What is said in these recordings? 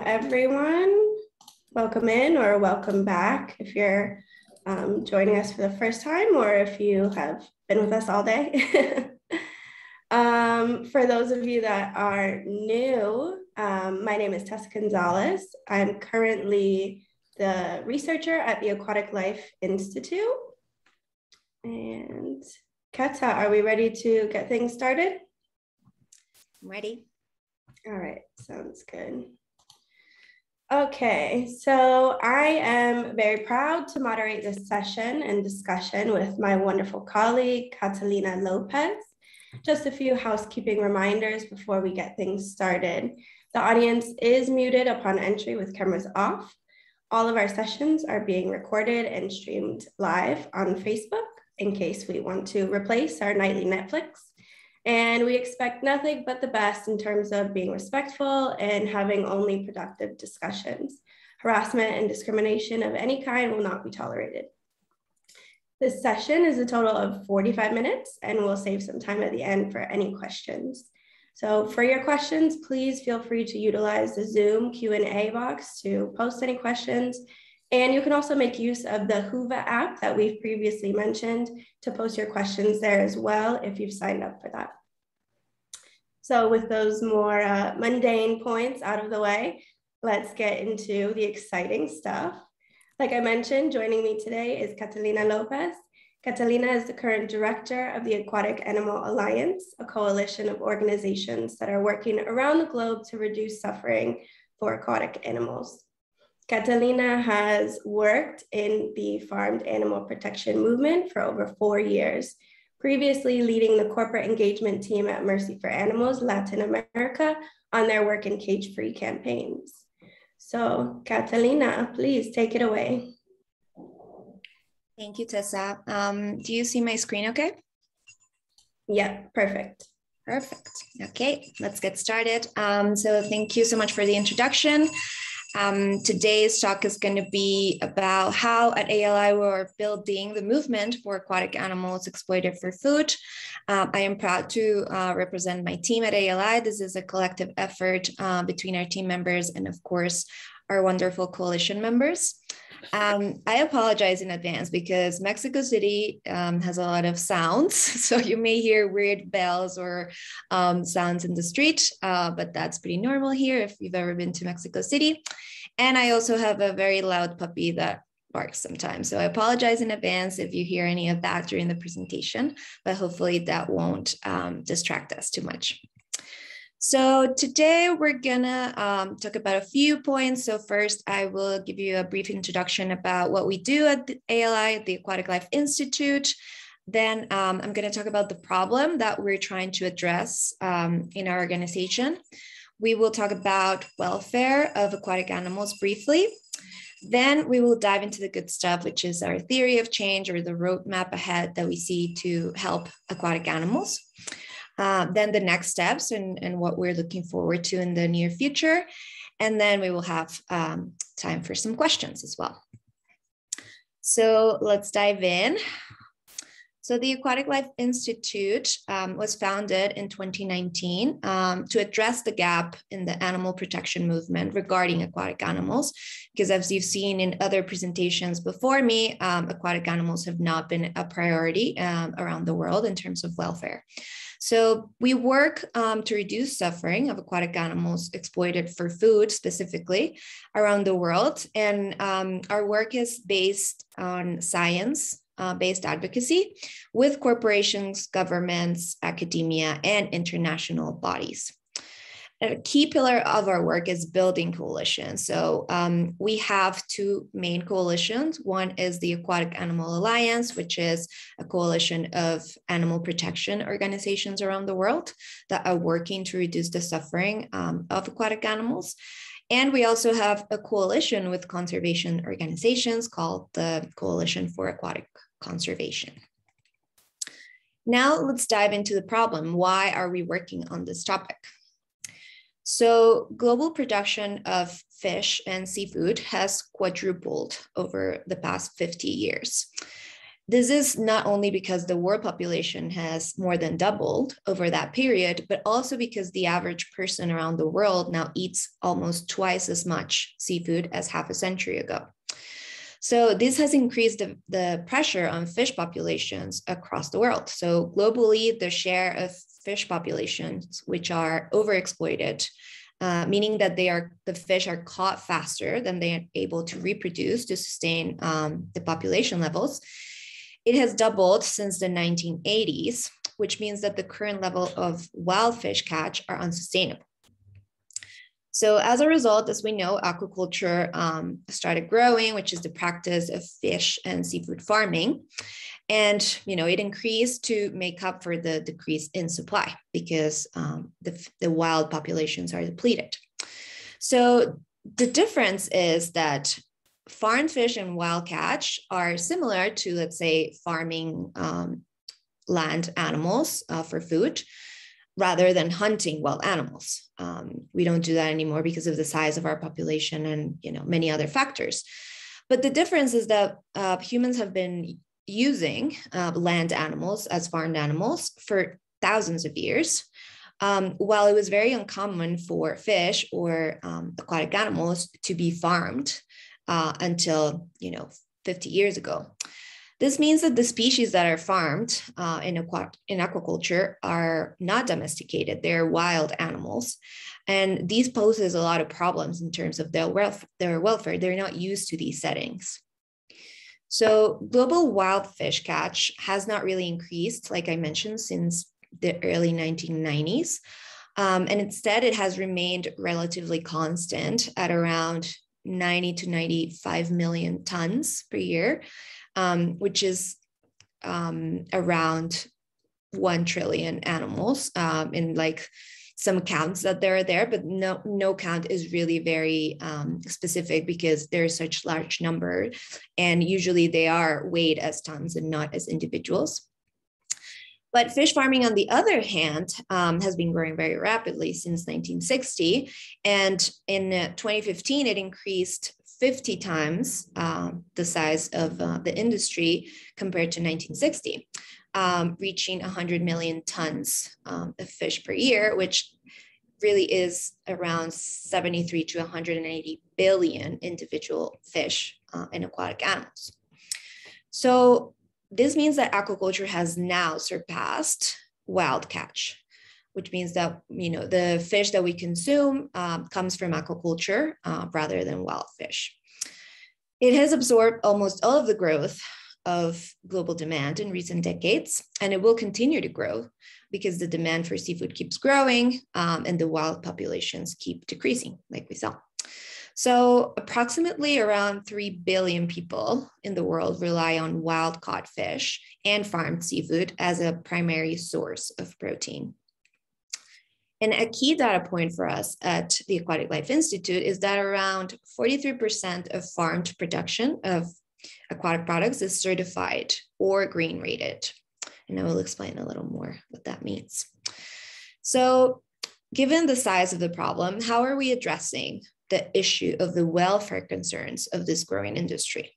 everyone. Welcome in or welcome back if you're joining us for the first time or if you have been with us all day. For those of you that are new, my name is Tessa Gonzalez. I'm currently the researcher at the Aquatic Life Institute. And Kata, are we ready to get things started? I'm ready. All right, sounds good. Okay, so I am very proud to moderate this session and discussion with my wonderful colleague, Catalina Lopez. Just a few housekeeping reminders before we get things started. The audience is muted upon entry with cameras off. All of our sessions are being recorded and streamed live on Facebook in case we want to replace our nightly Netflix. And we expect nothing but the best in terms of being respectful and having only productive discussions. Harassment and discrimination of any kind will not be tolerated. This session is a total of 45 minutes and we'll save some time at the end for any questions. So for your questions, please feel free to utilize the Zoom Q&A box to post any questions. And you can also make use of the Whova app that we've previously mentioned to post your questions there as well if you've signed up for that. So with those more mundane points out of the way, let's get into the exciting stuff. Like I mentioned, joining me today is Catalina Lopez. Catalina is the current director of the Aquatic Animal Alliance, a coalition of organizations that are working around the globe to reduce suffering for aquatic animals. Catalina has worked in the farmed animal protection movement for over 4 years, previously leading the corporate engagement team at Mercy for Animals Latin America on their work in cage-free campaigns. So Catalina, please take it away. Thank you, Tessa. Do you see my screen okay? Yeah, perfect. Perfect. Okay, let's get started. So thank you so much for the introduction. Today's talk is going to be about how at ALI we're building the movement for aquatic animals exploited for food. I am proud to represent my team at ALI. This is a collective effort between our team members and of course, our wonderful coalition members. I apologize in advance because Mexico City has a lot of sounds. So you may hear weird bells or sounds in the street, but that's pretty normal here if you've ever been to Mexico City. And I also have a very loud puppy that barks sometimes. So I apologize in advance if you hear any of that during the presentation, but hopefully that won't distract us too much. So today we're gonna talk about a few points. So first, I will give you a brief introduction about what we do at the ALI, at the Aquatic Life Institute. Then I'm gonna talk about the problem that we're trying to address in our organization. We will talk about welfare of aquatic animals briefly. Then we will dive into the good stuff, which is our theory of change or the roadmap ahead that we see to help aquatic animals. Then the next steps and what we're looking forward to in the near future. And then we will have time for some questions as well. So let's dive in. So the Aquatic Life Institute was founded in 2019 to address the gap in the animal protection movement regarding aquatic animals, because as you've seen in other presentations before me, aquatic animals have not been a priority around the world in terms of welfare. So we work to reduce suffering of aquatic animals exploited for food specifically around the world. And our work is based on science-based advocacy with corporations, governments, academia, and international bodies. A key pillar of our work is building coalitions. So we have two main coalitions. One is the Aquatic Animal Alliance, which is a coalition of animal protection organizations around the world that are working to reduce the suffering of aquatic animals. And we also have a coalition with conservation organizations called the Coalition for Aquatic Conservation. Now let's dive into the problem. Why are we working on this topic? So global production of fish and seafood has quadrupled over the past 50 years. This is not only because the world population has more than doubled over that period, but also because the average person around the world now eats almost twice as much seafood as half a century ago. So this has increased the pressure on fish populations across the world. So globally, the share of fish populations which are overexploited, meaning that the fish are caught faster than they are able to reproduce to sustain the population levels. It has doubled since the 1980s, which means that the current level of wild fish catch are unsustainable. So as a result, as we know, aquaculture started growing, which is the practice of fish and seafood farming. And, it increased to make up for the decrease in supply because the wild populations are depleted. So the difference is that farmed fish and wild catch are similar to, let's say, farming land animals for food rather than hunting wild animals. We don't do that anymore because of the size of our population and many other factors. But the difference is that humans have been using land animals as farmed animals for thousands of years, while it was very uncommon for fish or aquatic animals to be farmed until 50 years ago. This means that the species that are farmed in aquaculture are not domesticated, they're wild animals. And these poses a lot of problems in terms of their welfare. They're not used to these settings. So global wild fish catch has not really increased, like I mentioned, since the early 1990s. And instead, it has remained relatively constant at around 90 to 95 million tons per year, which is around 1 trillion animals in like some counts that there are there, but no count is really very specific because there's such large number, and usually they are weighed as tons and not as individuals. But fish farming, on the other hand, has been growing very rapidly since 1960. And in 2015, it increased 50 times the size of the industry compared to 1960, reaching 100 million tons of fish per year, which really is around 73 to 180 billion individual fish and aquatic animals. So this means that aquaculture has now surpassed wild catch, which means that the fish that we consume comes from aquaculture rather than wild fish. It has absorbed almost all of the growth of global demand in recent decades, and it will continue to grow because the demand for seafood keeps growing and the wild populations keep decreasing, like we saw. So approximately around 3 billion people in the world rely on wild caught fish and farmed seafood as a primary source of protein. And a key data point for us at the Aquatic Life Institute is that around 43% of farmed production of aquatic products is certified or green rated. And I will explain a little more what that means. So given the size of the problem, how are we addressing the issue of the welfare concerns of this growing industry?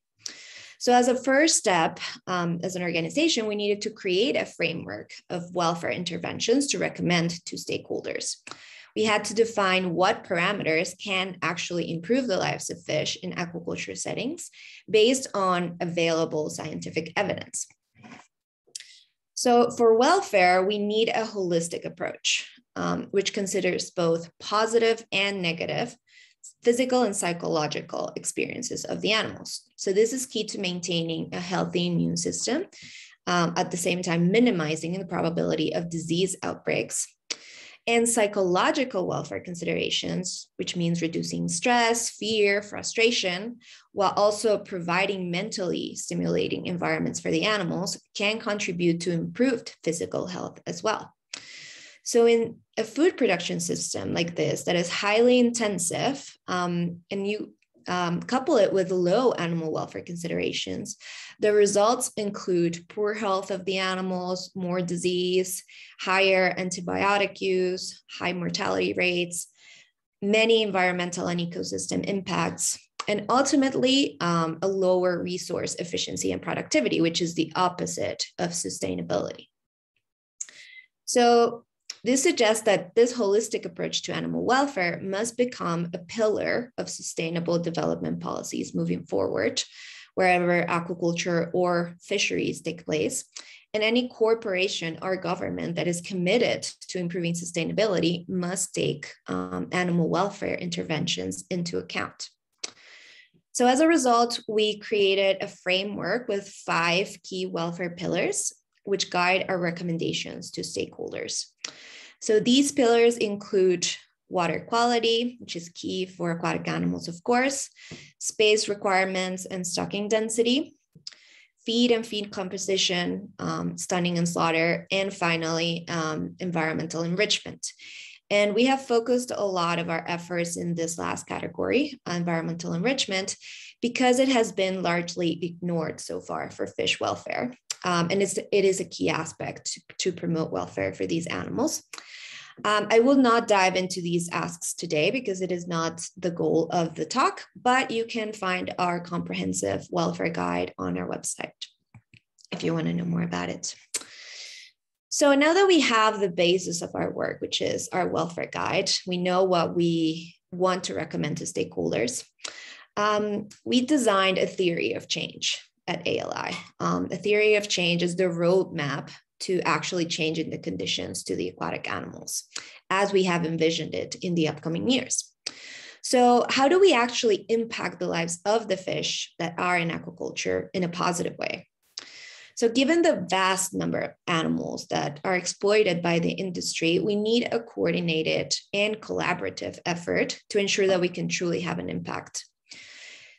So as a first step, as an organization, we needed to create a framework of welfare interventions to recommend to stakeholders. We had to define what parameters can actually improve the lives of fish in aquaculture settings based on available scientific evidence. So for welfare, we need a holistic approach, which considers both positive and negative physical and psychological experiences of the animals. So this is key to maintaining a healthy immune system, at the same time minimizing the probability of disease outbreaks. And psychological welfare considerations, which means reducing stress, fear, frustration, while also providing mentally stimulating environments for the animals, can contribute to improved physical health as well. So in a food production system like this that is highly intensive, and you couple it with low animal welfare considerations, the results include poor health of the animals, more disease, higher antibiotic use, high mortality rates, many environmental and ecosystem impacts, and ultimately a lower resource efficiency and productivity, which is the opposite of sustainability. So this suggests that this holistic approach to animal welfare must become a pillar of sustainable development policies moving forward, wherever aquaculture or fisheries take place. And any corporation or government that is committed to improving sustainability must take animal welfare interventions into account. So as a result, we created a framework with 5 key welfare pillars, which guide our recommendations to stakeholders. So these pillars include water quality, which is key for aquatic animals, of course, space requirements and stocking density, feed and feed composition, stunning and slaughter, and finally, environmental enrichment. And we have focused a lot of our efforts in this last category, environmental enrichment, because it has been largely ignored so far for fish welfare. And it is a key aspect to promote welfare for these animals. I will not dive into these asks today because it is not the goal of the talk, but you can find our comprehensive welfare guide on our website if you want to know more about it. So now that we have the basis of our work, which is our welfare guide, we know what we want to recommend to stakeholders. We designed a theory of change at ALI. A theory of change is the roadmap to actually changing the conditions to the aquatic animals as we have envisioned it in the upcoming years. So how do we actually impact the lives of the fish that are in aquaculture in a positive way? So given the vast number of animals that are exploited by the industry, we need a coordinated and collaborative effort to ensure that we can truly have an impact.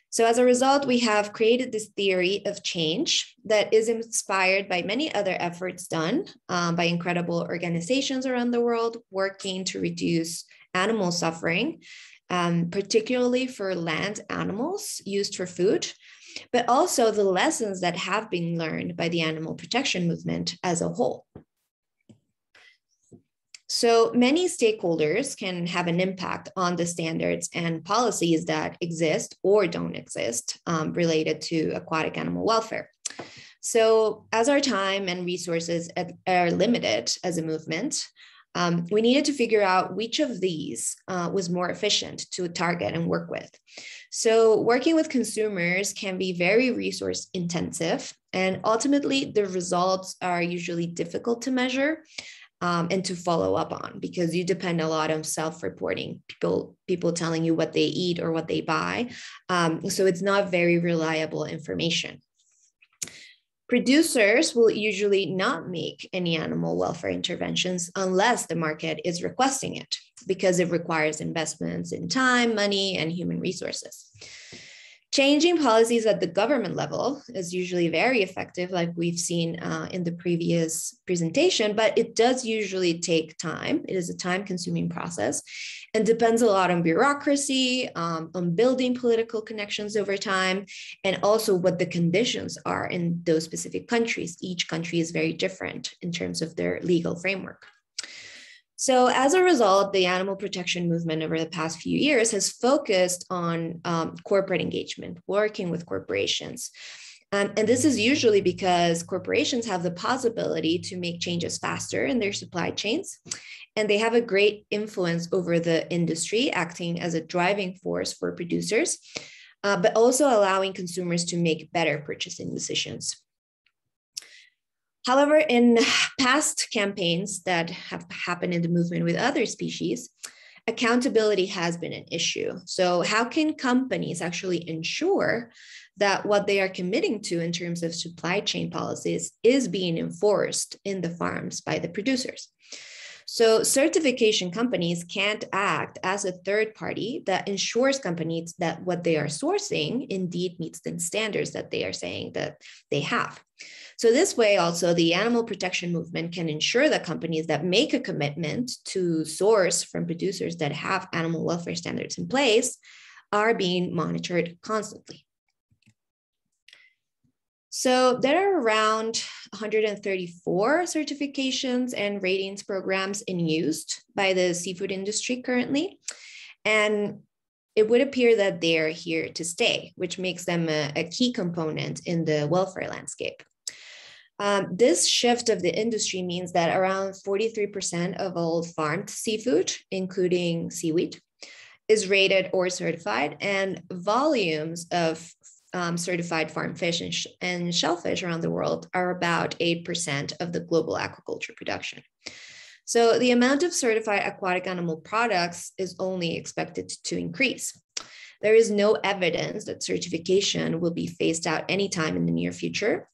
So as a result, we have created this theory of change that is inspired by many other efforts done by incredible organizations around the world working to reduce animal suffering, particularly for land animals used for food, but also the lessons that have been learned by the animal protection movement as a whole. So many stakeholders can have an impact on the standards and policies that exist or don't exist related to aquatic animal welfare. So as our time and resources are limited as a movement, we needed to figure out which of these was more efficient to target and work with. So working with consumers can be very resource intensive, and ultimately the results are usually difficult to measure and to follow up on, because you depend a lot on self-reporting, people telling you what they eat or what they buy. So it's not very reliable information. Producers will usually not make any animal welfare interventions unless the market is requesting it, because it requires investments in time, money, and human resources. Changing policies at the government level is usually very effective, like we've seen in the previous presentation, but it does usually take time. It is a time-consuming process and depends a lot on bureaucracy, on building political connections over time, and also what the conditions are in those specific countries. Each country is very different in terms of their legal framework. So as a result, the animal protection movement over the past few years has focused on corporate engagement, working with corporations. And this is usually because corporations have the possibility to make changes faster in their supply chains, and they have a great influence over the industry, acting as a driving force for producers, but also allowing consumers to make better purchasing decisions. However, in past campaigns that have happened in the movement with other species, accountability has been an issue. So how can companies actually ensure that what they are committing to in terms of supply chain policies is being enforced in the farms by the producers? So certification companies can't act as a third party that ensures companies that what they are sourcing indeed meets the standards that they are saying that they have. So this way also the animal protection movement can ensure that companies that make a commitment to source from producers that have animal welfare standards in place are being monitored constantly. So there are around 134 certifications and ratings programs in use by the seafood industry currently. And it would appear that they're here to stay, which makes them a key component in the welfare landscape. This shift of the industry means that around 43% of all farmed seafood, including seaweed, is rated or certified, and volumes of certified farm fish and shellfish around the world are about 8% of the global aquaculture production. So the amount of certified aquatic animal products is only expected to increase. There is no evidence that certification will be phased out anytime in the near future,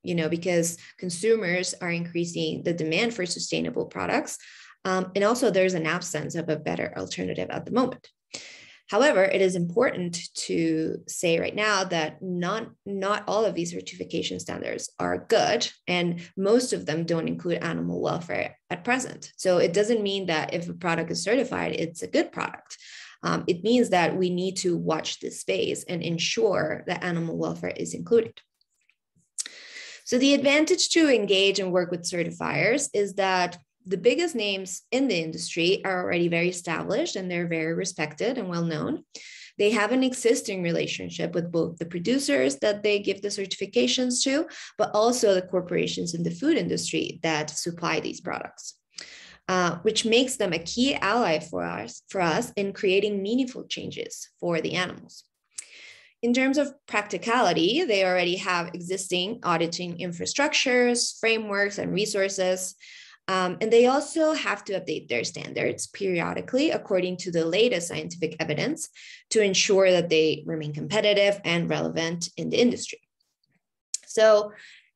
because consumers are increasing the demand for sustainable products. And also there's an absence of a better alternative at the moment. However, it is important to say right now that not all of these certification standards are good, and most of them don't include animal welfare at present. So it doesn't mean that if a product is certified, it's a good product. It means that we need to watch this space and ensure that animal welfare is included. So the advantage to engage and work with certifiers is that the biggest names in the industry are already very established and they're very respected and well known. They have an existing relationship with both the producers that they give the certifications to, but also the corporations in the food industry that supply these products, which makes them a key ally for us in creating meaningful changes for the animals. In terms of practicality, they already have existing auditing infrastructures, frameworks, and resources. And they also have to update their standards periodically according to the latest scientific evidence to ensure that they remain competitive and relevant in the industry. So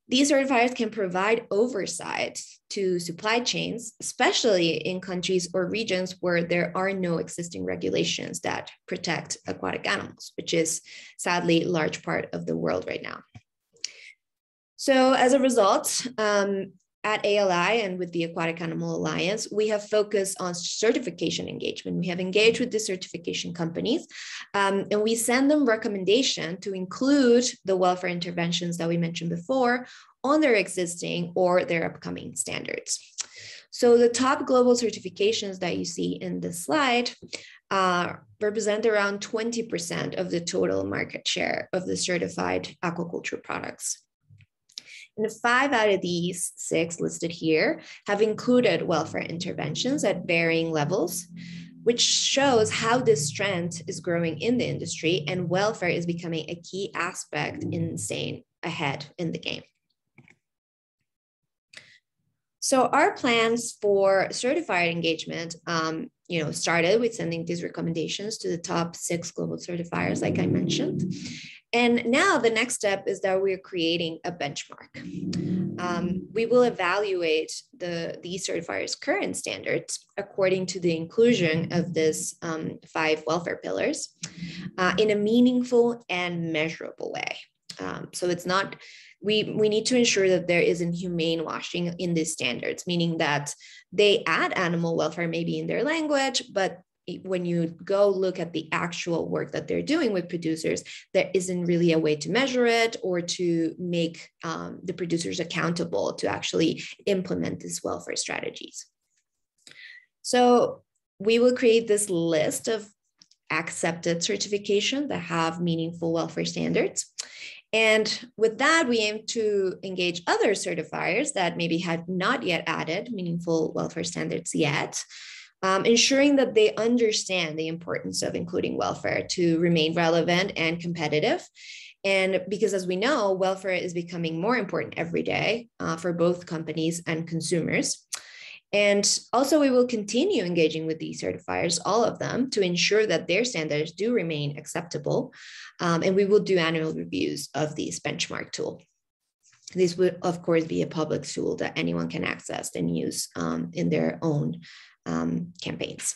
these certifiers can provide oversight to supply chains, especially in countries or regions where there are no existing regulations that protect aquatic animals, which is sadly a large part of the world right now. So as a result, at ALI and with the Aquatic Animal Alliance, we have focused on certification engagement. We have engaged with the certification companies, and we send them recommendation to include the welfare interventions that we mentioned before on their existing or their upcoming standards. So the top global certifications that you see in this slide represent around 20% of the total market share of the certified aquaculture products. And 5 out of these 6 listed here have included welfare interventions at varying levels, which shows how this trend is growing in the industry and welfare is becoming a key aspect in staying ahead in the game. So our plans for certified engagement, started with sending these recommendations to the top 6 global certifiers, like I mentioned. And now the next step is that we're creating a benchmark. We will evaluate these certifiers' current standards according to the inclusion of this 5 welfare pillars in a meaningful and measurable way. So it's not, we need to ensure that there isn't humane washing in these standards, meaning that they add animal welfare maybe in their language, but when you go look at the actual work that they're doing with producers, there isn't really a way to measure it or to make the producers accountable to actually implement these welfare strategies. So we will create this list of accepted certification that have meaningful welfare standards. And with that, we aim to engage other certifiers that maybe have not yet added meaningful welfare standards yet, ensuring that they understand the importance of including welfare to remain relevant and competitive. And because as we know, welfare is becoming more important every day for both companies and consumers. And also we will continue engaging with these certifiers, all of them, to ensure that their standards do remain acceptable. And we will do annual reviews of this benchmark tool. This would, of course, be a public tool that anyone can access and use in their own campaigns.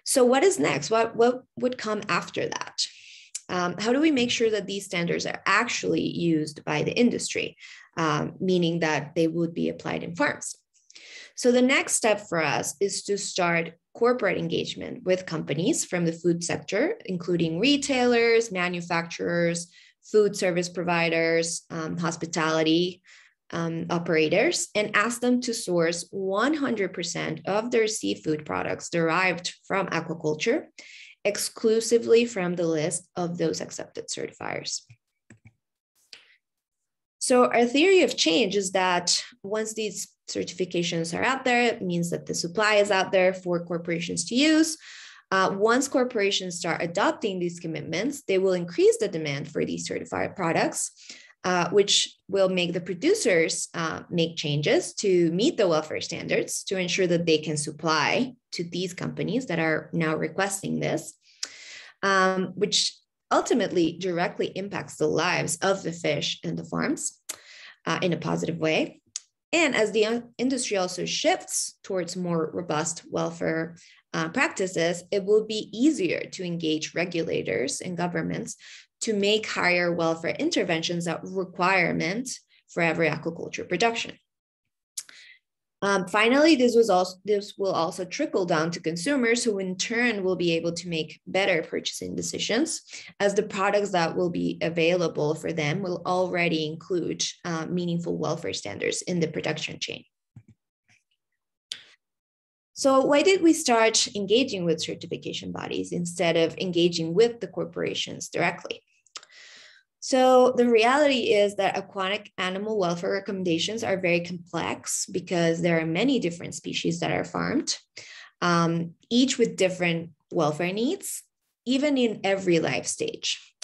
So what is next? What would come after that? How do we make sure that these standards are actually used by the industry, meaning that they would be applied in farms? So the next step for us is to start corporate engagement with companies from the food sector, including retailers, manufacturers, food service providers, hospitality operators, and ask them to source 100% of their seafood products derived from aquaculture exclusively from the list of those accepted certifiers. So our theory of change is that once these certifications are out there, it means that the supply is out there for corporations to use. Once corporations start adopting these commitments, they will increase the demand for these certified products, which will make the producers make changes to meet the welfare standards to ensure that they can supply to these companies that are now requesting this, which ultimately directly impacts the lives of the fish in the farms in a positive way. And as the industry also shifts towards more robust welfare practices, it will be easier to engage regulators and governments to make higher welfare interventions a requirement for every aquaculture production. Finally, this will also trickle down to consumers, who in turn will be able to make better purchasing decisions, as the products that will be available for them will already include meaningful welfare standards in the production chain. So why did we start engaging with certification bodies instead of engaging with the corporations directly? So the reality is that aquatic animal welfare recommendations are very complex because there are many different species that are farmed, each with different welfare needs, even in every life stage.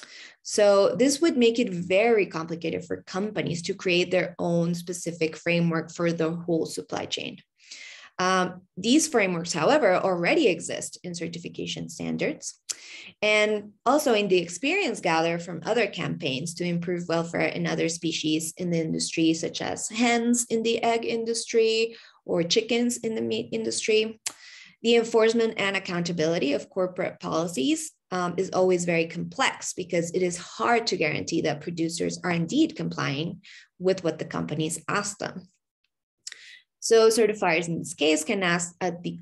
So this would make it very complicated for companies to create their own specific framework for the whole supply chain. These frameworks, however, already exist in certification standards, and also in the experience gathered from other campaigns to improve welfare in other species in the industry, such as hens in the egg industry or chickens in the meat industry. The enforcement and accountability of corporate policies is always very complex because it is hard to guarantee that producers are indeed complying with what the companies ask them. So certifiers in this case can act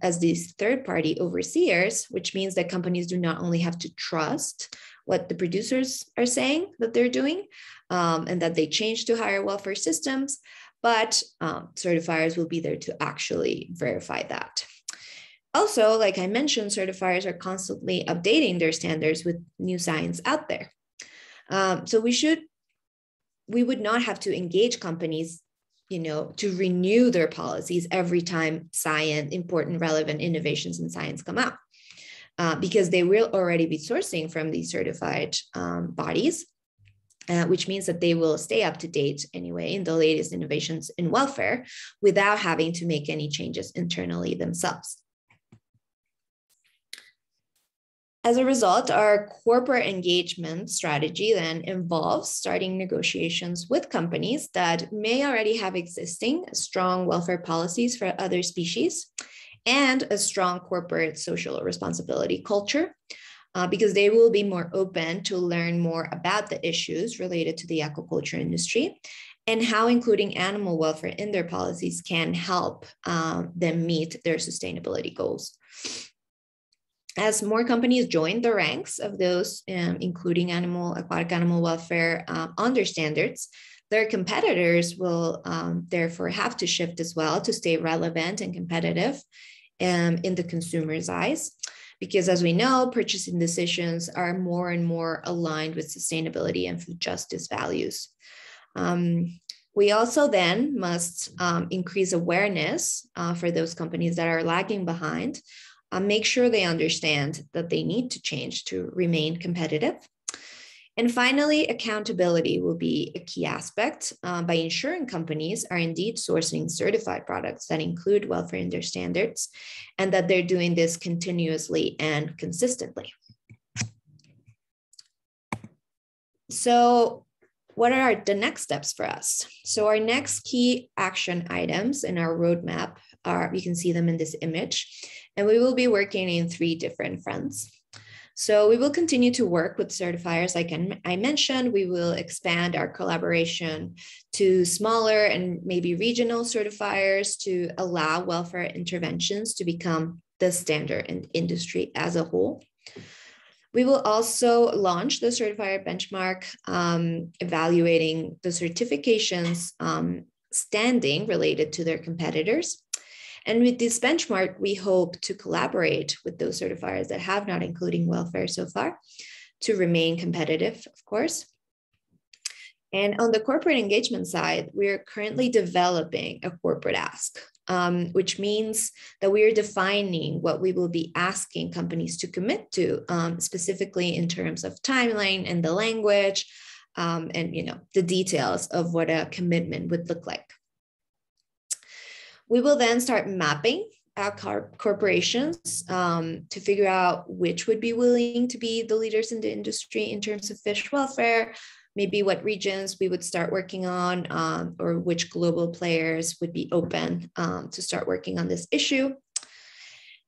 as these third-party overseers, which means that companies do not only have to trust what the producers are saying that they're doing and that they change to higher welfare systems, but certifiers will be there to actually verify that. Also, like I mentioned, certifiers are constantly updating their standards with new science out there. So we would not have to engage companies to renew their policies every time important, relevant innovations in science come out, because they will already be sourcing from these certified bodies, which means that they will stay up to date anyway in the latest innovations in welfare without having to make any changes internally themselves. As a result, our corporate engagement strategy then involves starting negotiations with companies that may already have existing strong welfare policies for other species and a strong corporate social responsibility culture, because they will be more open to learn more about the issues related to the aquaculture industry and how including animal welfare in their policies can help them meet their sustainability goals. As more companies join the ranks of those including aquatic animal welfare under standards, their competitors will therefore have to shift as well to stay relevant and competitive in the consumer's eyes. Because as we know, purchasing decisions are more and more aligned with sustainability and food justice values. We also then must increase awareness for those companies that are lagging behind. Make sure they understand that they need to change to remain competitive. And finally, accountability will be a key aspect by ensuring companies are indeed sourcing certified products that include welfare in their standards and that they're doing this continuously and consistently. So what are the next steps for us? So our next key action items in our roadmap you can see them in this image, and we will be working in 3 different fronts. So we will continue to work with certifiers. Like I mentioned, we will expand our collaboration to smaller and maybe regional certifiers to allow welfare interventions to become the standard in the industry as a whole. We will also launch the certifier benchmark, evaluating the certifications standing related to their competitors, And with this benchmark, we hope to collaborate with those certifiers that have not including welfare so far to remain competitive, of course. And on the corporate engagement side, we're currently developing a corporate ask, which means that we are defining what we will be asking companies to commit to, specifically in terms of timeline and the language, and the details of what a commitment would look like. We will then start mapping our corporations to figure out which would be willing to be the leaders in the industry in terms of fish welfare, maybe what regions we would start working on, or which global players would be open to start working on this issue.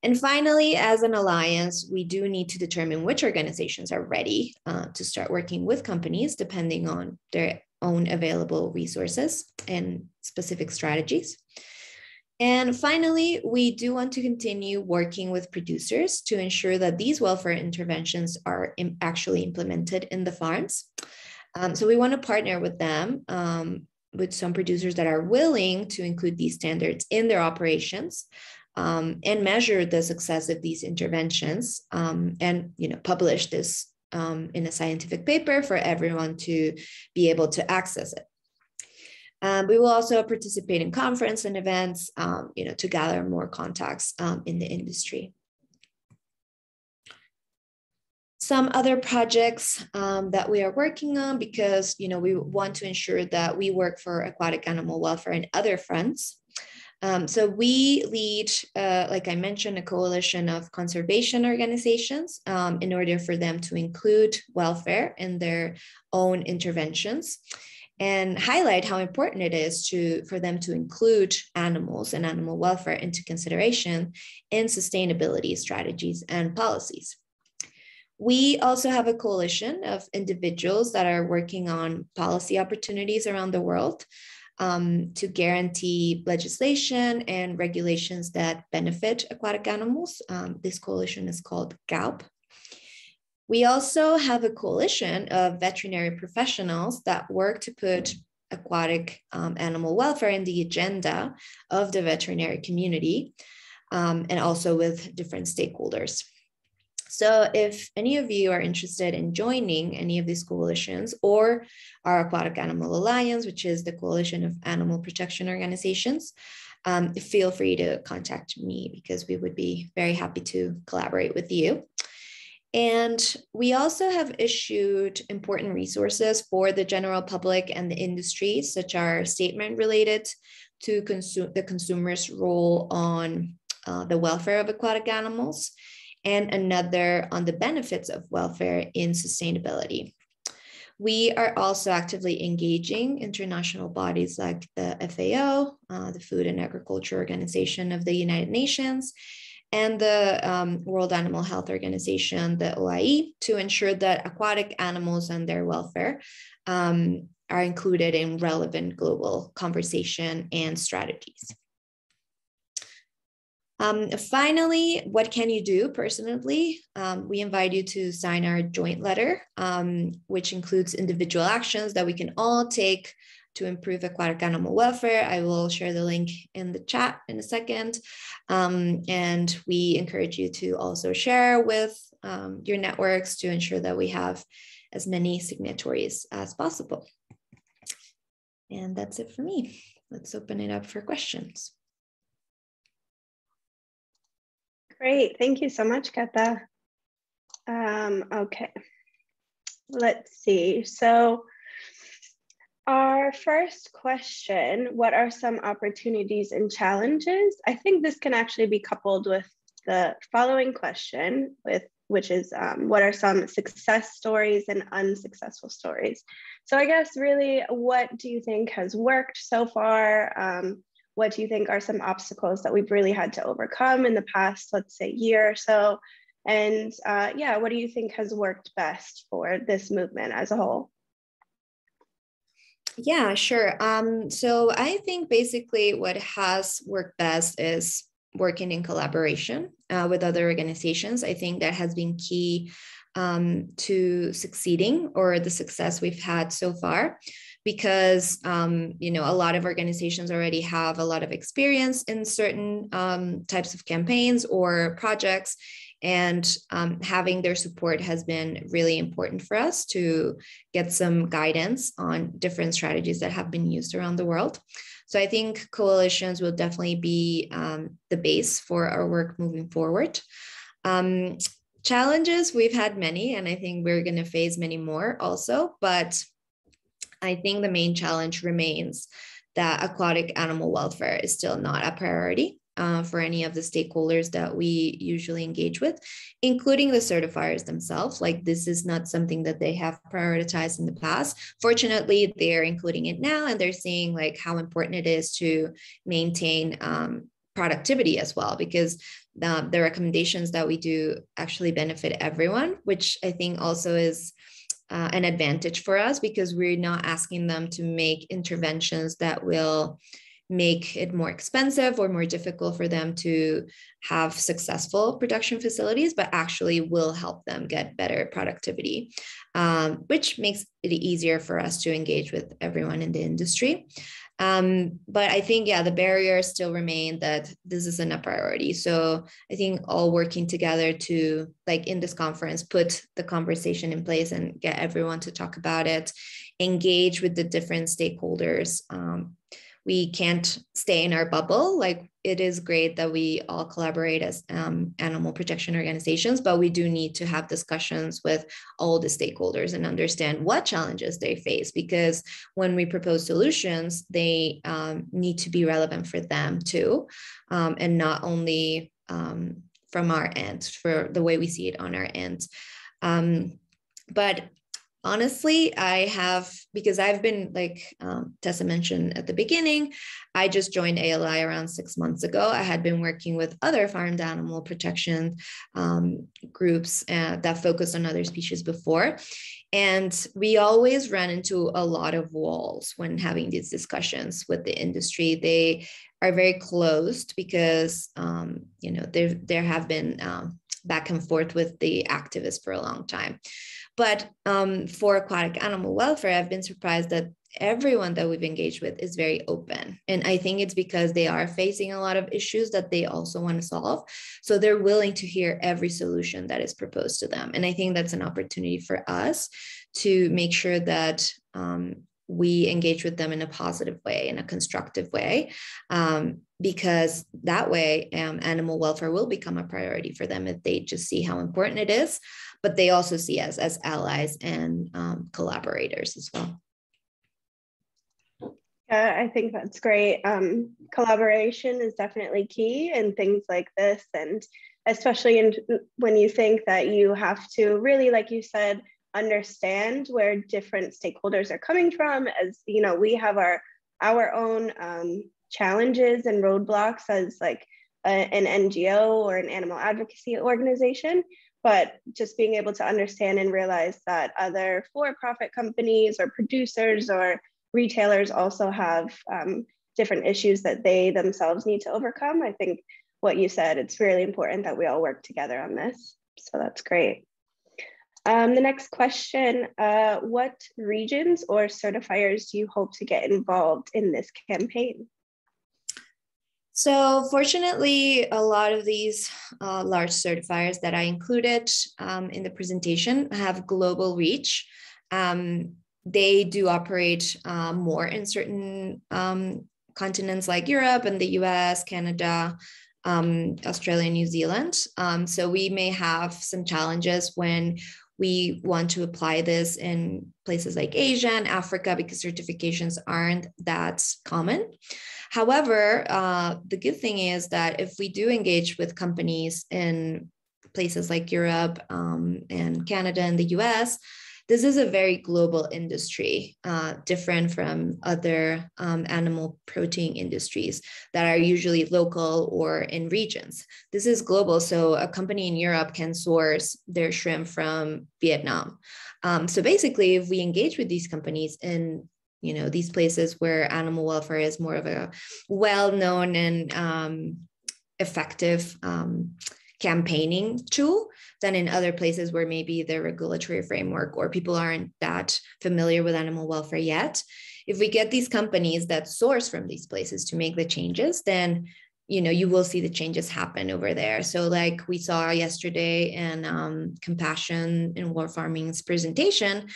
And finally, as an alliance, we do need to determine which organizations are ready to start working with companies depending on their own available resources and specific strategies. And finally, we do want to continue working with producers to ensure that these welfare interventions are actually implemented in the farms. So we want to partner with them, with some producers that are willing to include these standards in their operations, and measure the success of these interventions, and publish this in a scientific paper for everyone to be able to access it. We will also participate in conference and events, to gather more contacts in the industry. Some other projects that we are working on, because we want to ensure that we work for aquatic animal welfare and other fronts. So we lead, like I mentioned, a coalition of conservation organizations in order for them to include welfare in their own interventions, and highlight how important it is for them to include animals and animal welfare into consideration in sustainability strategies and policies. We also have a coalition of individuals that are working on policy opportunities around the world to guarantee legislation and regulations that benefit aquatic animals. This coalition is called GALP. We also have a coalition of veterinary professionals that work to put aquatic animal welfare in the agenda of the veterinary community, and also with different stakeholders. So if any of you are interested in joining any of these coalitions, or our Aquatic Animal Alliance, which is the coalition of animal protection organizations, feel free to contact me, because we would be very happy to collaborate with you. And we also have issued important resources for the general public and the industry, such as our statement related to the consumer's role on the welfare of aquatic animals, and another on the benefits of welfare in sustainability. We are also actively engaging international bodies like the FAO, the Food and Agriculture Organization of the United Nations, and the World Animal Health Organization, the OIE, to ensure that aquatic animals and their welfare are included in relevant global conversation and strategies. Finally, what can you do personally? We invite you to sign our joint letter, which includes individual actions that we can all take to improve aquatic animal welfare. I will share the link in the chat in a second. And we encourage you to also share with your networks to ensure that we have as many signatories as possible. And that's it for me. Let's open it up for questions. Great, thank you so much, Kata. Okay, let's see. So our first question, what are some opportunities and challenges? I think this can actually be coupled with the following question, which is what are some success stories and unsuccessful stories? So I guess really, what do you think has worked so far? What do you think are some obstacles that we've really had to overcome in the past, let's say, year or so? And yeah, what do you think has worked best for this movement as a whole? Yeah, sure. So I think basically what has worked best is working in collaboration with other organizations. I think that has been key to succeeding, or the success we've had so far, because, you know, a lot of organizations already have a lot of experience in certain types of campaigns or projects. And having their support has been really important for us to get some guidance on different strategies that have been used around the world. So I think coalitions will definitely be the base for our work moving forward. Challenges, we've had many, and I think we're going to face many more also, but I think the main challenge remains that aquatic animal welfare is still not a priority for any of the stakeholders that we usually engage with, including the certifiers themselves. Like, this is not something that they have prioritized in the past. Fortunately, they're including it now, and they're seeing like how important it is to maintain productivity as well, because the recommendations that we do actually benefit everyone, which I think also is an advantage for us, because we're not asking them to make interventions that will make it more expensive or more difficult for them to have successful production facilities, but actually will help them get better productivity, which makes it easier for us to engage with everyone in the industry. But I think, yeah, the barriers still remain that this isn't a priority. So I think all working together to, like in this conference, put the conversation in place and get everyone to talk about it, engage with the different stakeholders. We can't stay in our bubble. Like, it is great that we all collaborate as animal protection organizations, but we do need to have discussions with all the stakeholders and understand what challenges they face, because when we propose solutions, they need to be relevant for them too, and not only from our end, for the way we see it on our end. But honestly, because I've been, like Tessa mentioned at the beginning, I just joined ALI around 6 months ago. I had been working with other farmed animal protection groups that focus on other species before. And we always run into a lot of walls when having these discussions with the industry. They are very closed because, you know, there have been back and forth with the activists for a long time. But for aquatic animal welfare, I've been surprised that everyone that we've engaged with is very open. And I think it's because they are facing a lot of issues that they also want to solve. So they're willing to hear every solution that is proposed to them. And I think that's an opportunity for us to make sure that we engage with them in a positive way, in a constructive way, because that way animal welfare will become a priority for them if they just see how important it is, but they also see us as allies and collaborators as well. I think that's great. Collaboration is definitely key in things like this, and especially when you think that you have to really, like you said, understand where different stakeholders are coming from. As you know, we have our own challenges and roadblocks as like an NGO or an animal advocacy organization, but just being able to understand and realize that other for-profit companies or producers or retailers also have different issues that they themselves need to overcome. I think what you said, it's really important that we all work together on this. So that's great. The next question, what regions or certifiers do you hope to get involved in this campaign? So fortunately, a lot of these large certifiers that I included in the presentation have global reach. They do operate more in certain continents like Europe and the US, Canada, Australia, New Zealand. So we may have some challenges when we want to apply this in places like Asia and Africa, because certifications aren't that common. However, the good thing is that if we do engage with companies in places like Europe and Canada and the US, this is a very global industry, different from other animal protein industries that are usually local or in regions. This is global, so a company in Europe can source their shrimp from Vietnam. So basically, if we engage with these companies in these places where animal welfare is more of a well-known and effective campaigning tool than in other places where maybe the regulatory framework or people aren't that familiar with animal welfare yet. If we get these companies that source from these places to make the changes, then you will see the changes happen over there. So like we saw yesterday in Compassion in War Farming's presentation,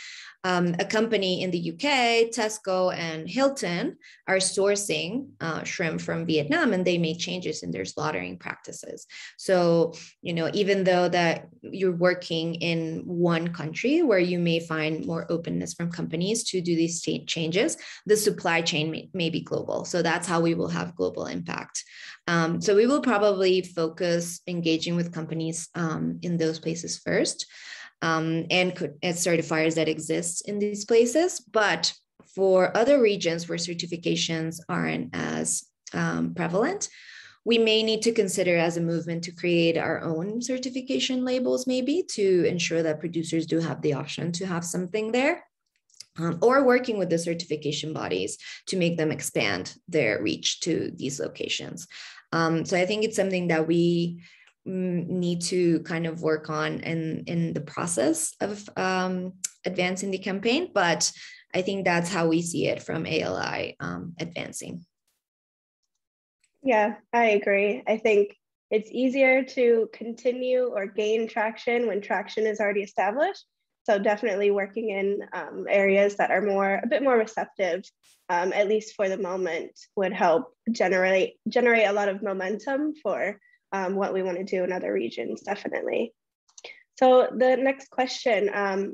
a company in the UK, Tesco and Hilton, are sourcing shrimp from Vietnam, and they made changes in their slaughtering practices. So, even though that you're working in one country where you may find more openness from companies to do these changes, the supply chain may be global. So that's how we will have global impact. So we will probably focus engaging with companies in those places first. And as certifiers that exist in these places. But for other regions where certifications aren't as prevalent, we may need to consider as a movement to create our own certification labels, maybe to ensure that producers do have the option to have something there. Or working with the certification bodies to make them expand their reach to these locations. So I think it's something that we need to kind of work on in the process of advancing the campaign, but I think that's how we see it from ALI advancing. Yeah, I agree. I think it's easier to continue or gain traction when traction is already established. So definitely working in areas that are a bit more receptive, at least for the moment, would help generate a lot of momentum for what we want to do in other regions, definitely. So the next question,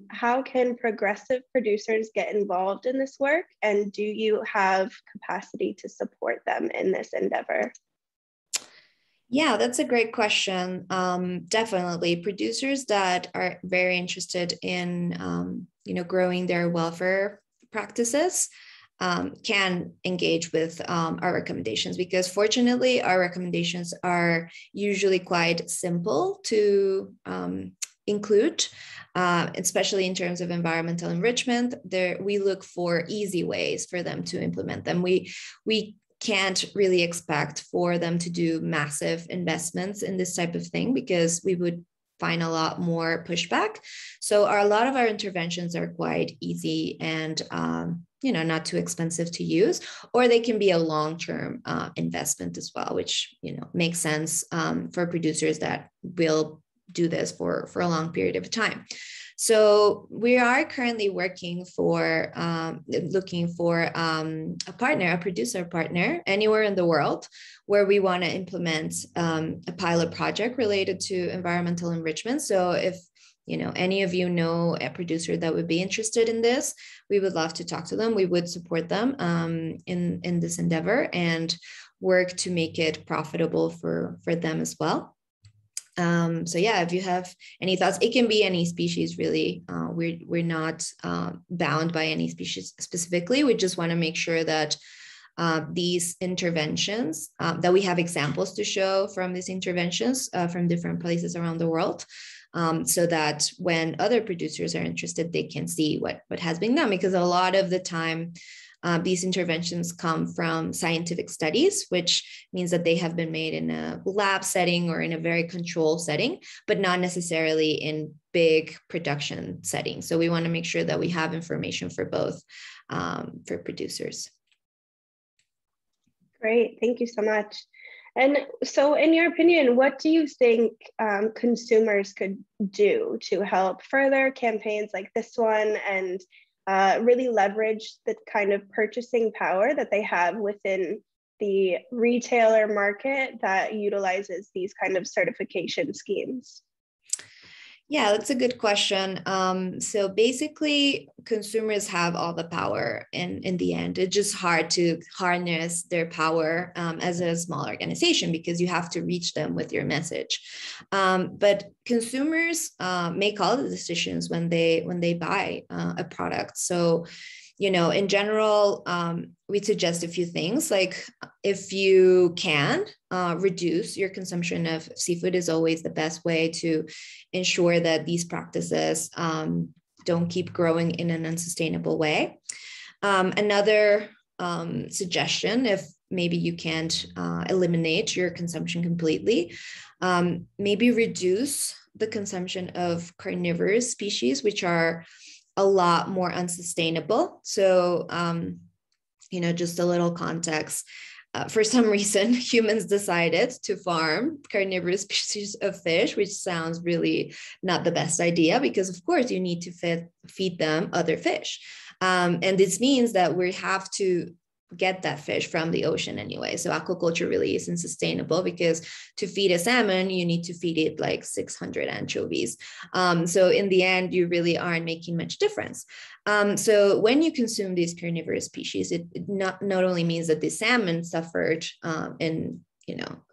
how can progressive producers get involved in this work? And do you have capacity to support them in this endeavor? Yeah, that's a great question. Definitely producers that are very interested in, growing their welfare practices can engage with our recommendations, because fortunately our recommendations are usually quite simple to include, especially in terms of environmental enrichment. We look for easy ways for them to implement them. We can't really expect for them to do massive investments in this type of thing, because we would find a lot more pushback. So a lot of our interventions are quite easy and not too expensive to use, or they can be a long-term investment as well, which makes sense for producers that will do this for a long period of time. So we are currently looking for a partner, a producer partner anywhere in the world where we want to implement a pilot project related to environmental enrichment. So if any of you know a producer that would be interested in this, we would love to talk to them. We would support them in this endeavor and work to make it profitable for them as well. So yeah, if you have any thoughts, it can be any species really. We're not bound by any species specifically. We just want to make sure that these interventions, that we have examples to show from these interventions from different places around the world, so that when other producers are interested, they can see what has been done. Because a lot of the time, these interventions come from scientific studies, which means that they have been made in a lab setting or in a very controlled setting, but not necessarily in big production settings. So we want to make sure that we have information for both for producers. Great, thank you so much. And so in your opinion, what do you think consumers could do to help further campaigns like this one and really leverage the kind of purchasing power that they have within the retailer market that utilizes these kind of certification schemes? Yeah, that's a good question. So basically, consumers have all the power in the end. It's just hard to harness their power as a small organization, because you have to reach them with your message. But consumers make all the decisions when they buy a product. So, in general, we suggest a few things, like if you can reduce your consumption of seafood is always the best way to ensure that these practices don't keep growing in an unsustainable way. Another suggestion, if maybe you can't eliminate your consumption completely. Maybe reduce the consumption of carnivorous species, which are a lot more unsustainable. So, just a little context. For some reason, humans decided to farm carnivorous species of fish, which sounds really not the best idea because, of course, you need to feed them other fish. And this means that we have to get that fish from the ocean anyway. So aquaculture really isn't sustainable because to feed a salmon, you need to feed it like 600 anchovies. So in the end, you really aren't making much difference. So when you consume these carnivorous species, it not only means that the salmon suffered in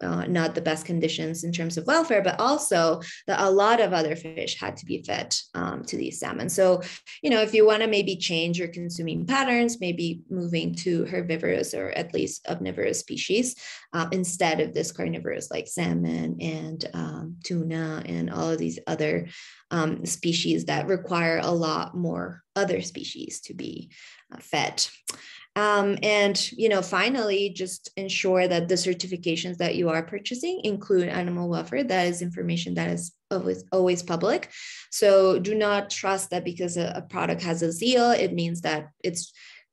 not the best conditions in terms of welfare, but also that a lot of other fish had to be fed to these salmon. So, if you want to maybe change your consuming patterns, maybe moving to herbivorous or at least omnivorous species instead of this carnivorous like salmon and tuna and all of these other species that require a lot more other species to be fed. Finally, just ensure that the certifications that you are purchasing include animal welfare. That is information that is always public. So do not trust that because a product has a seal, it means that it's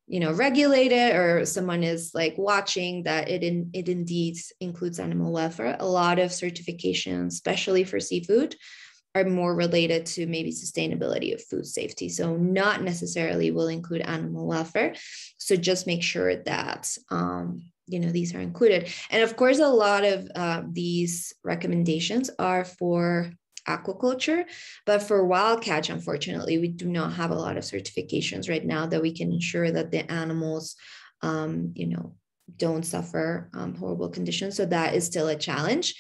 regulated or someone is like watching that it indeed includes animal welfare. A lot of certifications, especially for seafood, are more related to maybe sustainability of food safety. So not necessarily will include animal welfare. So just make sure that, these are included. And of course, a lot of these recommendations are for aquaculture, but for wild catch, unfortunately, we do not have a lot of certifications right now that we can ensure that the animals, don't suffer horrible conditions. So that is still a challenge.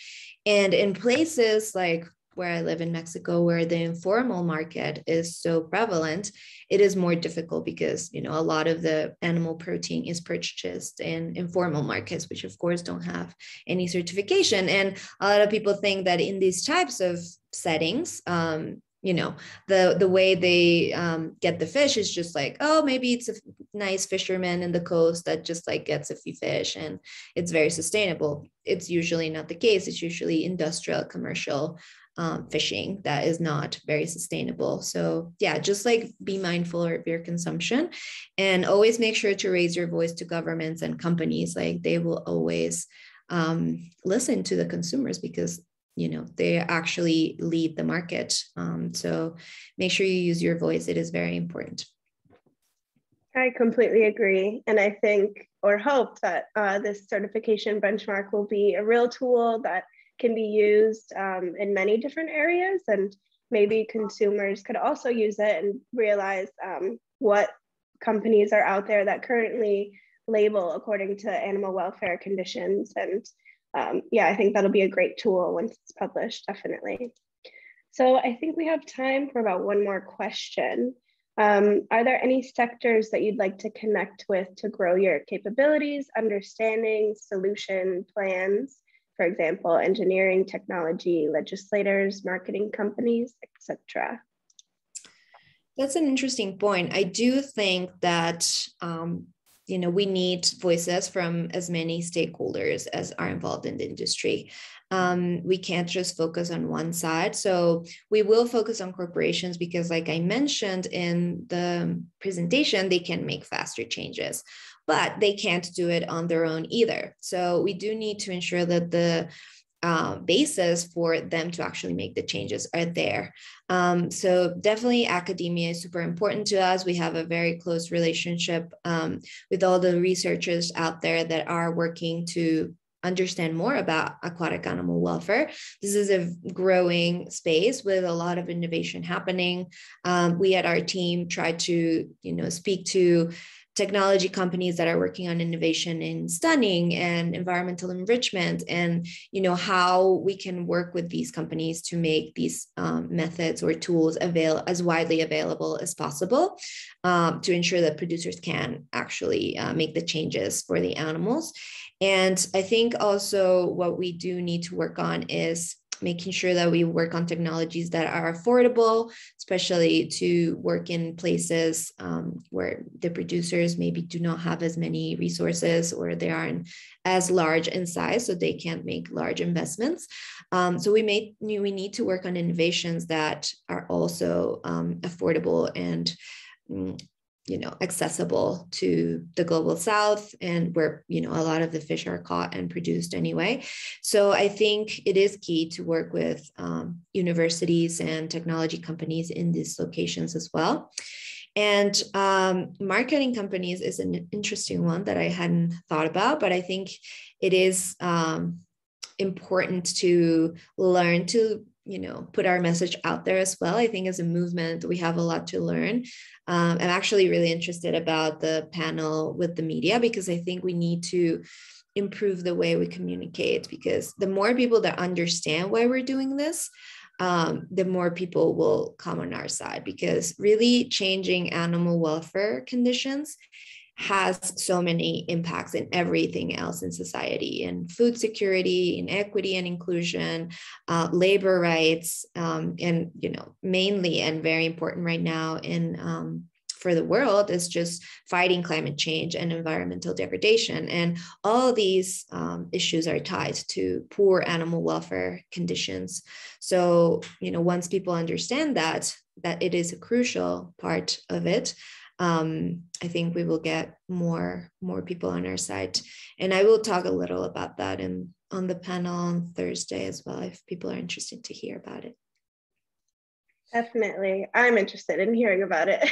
And in places like where I live in Mexico, where the informal market is so prevalent, it is more difficult because, a lot of the animal protein is purchased in informal markets, which of course don't have any certification. And a lot of people think that in these types of settings, the way they get the fish is just like, oh, maybe it's a nice fisherman in the coast that just like gets a few fish and it's very sustainable. It's usually not the case. It's usually industrial, commercial fishing that is not very sustainable. So yeah, just like be mindful of your consumption and always make sure to raise your voice to governments and companies. Like they will always listen to the consumers because they actually lead the market. So make sure you use your voice. It is very important. I completely agree. And I think or hope that this certification benchmark will be a real tool that can be used in many different areas, and maybe consumers could also use it and realize what companies are out there that currently label according to animal welfare conditions. And I think that'll be a great tool once it's published, definitely. So I think we have time for about one more question. Are there any sectors that you'd like to connect with to grow your capabilities, understanding, solution plans? For example, engineering, technology, legislators, marketing companies, etc. That's an interesting point. I do think that, we need voices from as many stakeholders as are involved in the industry. We can't just focus on one side. So we will focus on corporations because, like I mentioned in the presentation, they can make faster changes, but they can't do it on their own either. So we do need to ensure that the basis for them to actually make the changes are there. So definitely academia is super important to us. We have a very close relationship with all the researchers out there that are working to understand more about aquatic animal welfare. This is a growing space with a lot of innovation happening. We at our team try to, speak to technology companies that are working on innovation in stunning and environmental enrichment, and how we can work with these companies to make these methods or tools as widely available as possible to ensure that producers can actually make the changes for the animals. And I think also what we do need to work on is making sure that we work on technologies that are affordable, especially to work in places where the producers maybe do not have as many resources, or they aren't as large in size, so they can't make large investments. So we need to work on innovations that are also affordable and accessible to the global south, and where a lot of the fish are caught and produced anyway. So I think it is key to work with universities and technology companies in these locations as well. And marketing companies is an interesting one that I hadn't thought about, but I think it is important to learn to put our message out there as well. I think as a movement, we have a lot to learn. I'm actually really interested about the panel with the media, because I think we need to improve the way we communicate, because the more people that understand why we're doing this, the more people will come on our side, because really changing animal welfare conditions has so many impacts in everything else in society, in food security, in equity and inclusion, labor rights, and mainly, and very important right now for the world, is just fighting climate change and environmental degradation. And all these issues are tied to poor animal welfare conditions. So once people understand that it is a crucial part of it, I think we will get more people on our side. And I will talk a little about that on the panel on Thursday as well, if people are interested to hear about it. Definitely. I'm interested in hearing about it.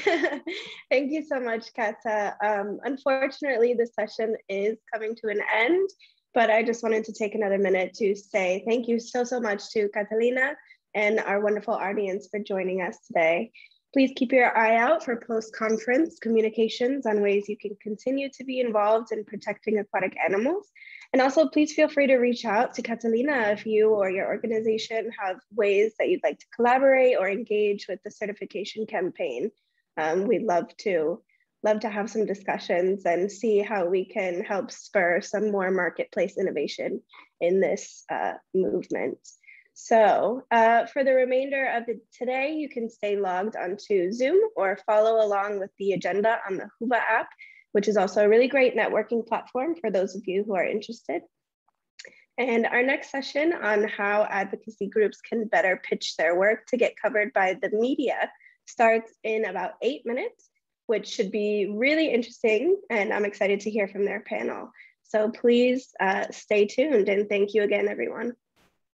Thank you so much, Kata. Unfortunately, this session is coming to an end, but I just wanted to take another minute to say thank you so much to Catalina and our wonderful audience for joining us today. Please keep your eye out for post-conference communications on ways you can continue to be involved in protecting aquatic animals. And also, please feel free to reach out to Catalina if you or your organization have ways that you'd like to collaborate or engage with the certification campaign. We'd love to have some discussions and see how we can help spur some more marketplace innovation in this movement. So for the remainder of today, you can stay logged onto Zoom or follow along with the agenda on the Huba app, which is also a really great networking platform for those of you who are interested. And our next session on how advocacy groups can better pitch their work to get covered by the media starts in about 8 minutes, which should be really interesting. And I'm excited to hear from their panel. So please stay tuned, and thank you again, everyone.